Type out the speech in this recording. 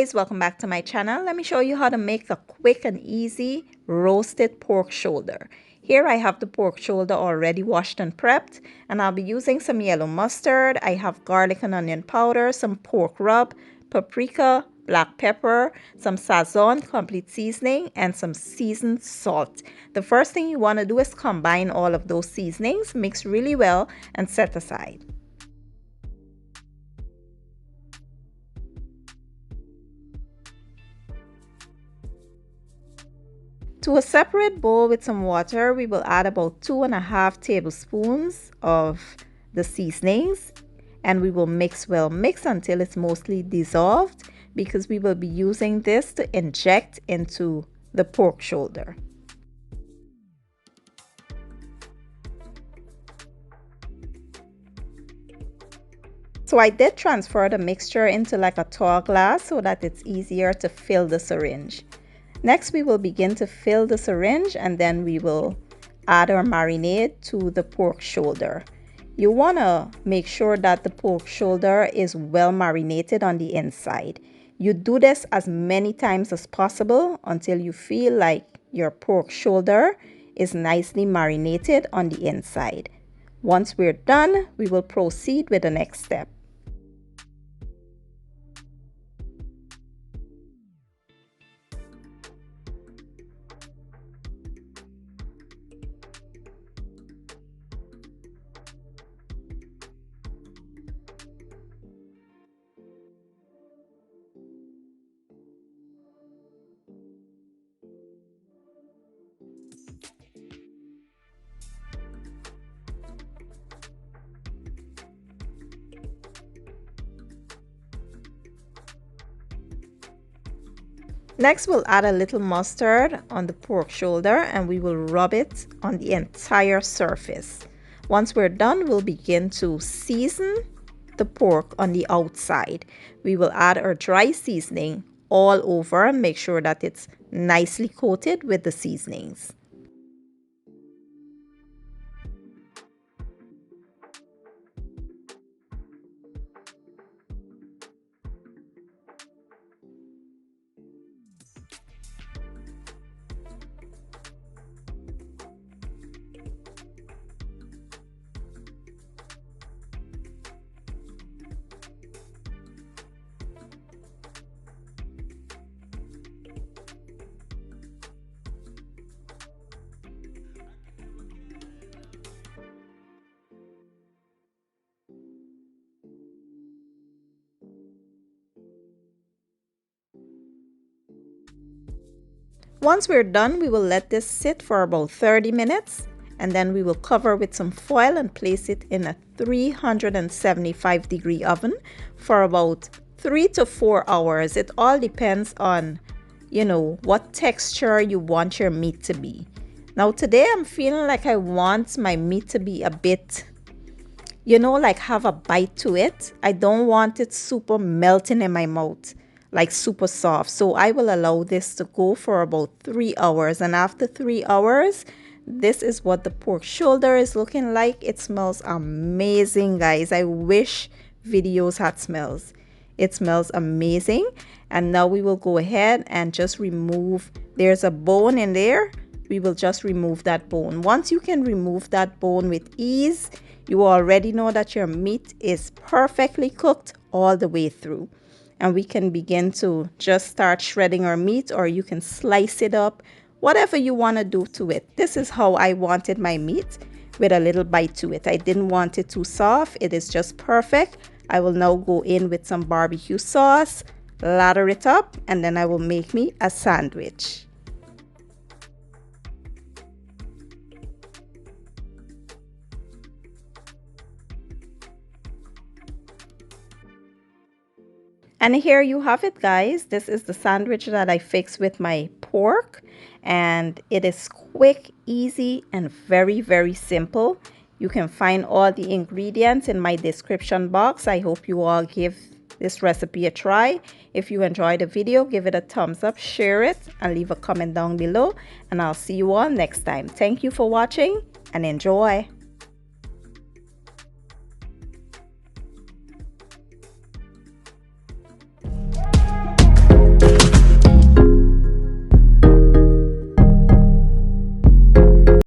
guys, welcome back to my channel. Let me show you how to make a quick and easy roasted pork shoulder. Here I have the pork shoulder already washed and prepped, and I'll be using some yellow mustard. I have garlic and onion powder, some pork rub, paprika, black pepper, some sazon complete seasoning, and some seasoned salt. The first thing you want to do is combine all of those seasonings, mix really well, and set aside. To a separate bowl with some water, we will add about 2.5 tablespoons of the seasonings, and we will mix until it's mostly dissolved, because we will be using this to inject into the pork shoulder. So I did transfer the mixture into like a tall glass so that it's easier to fill the syringe. Next, we will begin to fill the syringe, and then we will add our marinade to the pork shoulder. You want to make sure that the pork shoulder is well marinated on the inside. You do this as many times as possible until you feel like your pork shoulder is nicely marinated on the inside. Once we're done, we will proceed with the next step. Next, we'll add a little mustard on the pork shoulder, and we will rub it on the entire surface. Once we're done, we'll begin to season the pork on the outside. We will add our dry seasoning all over and make sure that it's nicely coated with the seasonings. Once we're done, we will let this sit for about 30 minutes, and then we will cover with some foil and place it in a 375-degree oven for about 3 to 4 hours. It all depends on, what texture you want your meat to be. Now today I'm feeling like I want my meat to be a bit, like have a bite to it. I don't want it super melting in my mouth, like super soft. So I will allow this to go for about 3 hours, and after 3 hours, this is what the pork shoulder is looking like. It smells amazing, guys. I wish videos had smells. It smells amazing. And now we will go ahead and just remove, there's a bone in there. We will just remove that bone. Once you can remove that bone with ease, you already know that your meat is perfectly cooked all the way through. And we can begin to just start shredding our meat, or you can slice it up, whatever you want to do to it. This is how I wanted my meat, with a little bite to it. I didn't want it too soft. It is just perfect. I will now go in with some barbecue sauce, lather it up, and then I will make me a sandwich. And here you have it, guys. This is the sandwich that I fixed with my pork, and it is quick, easy, and very, very simple. You can find all the ingredients in my description box. I hope you all give this recipe a try. If you enjoyed the video, give it a thumbs up, share it, and leave a comment down below. And I'll see you all next time. Thank you for watching, and enjoy.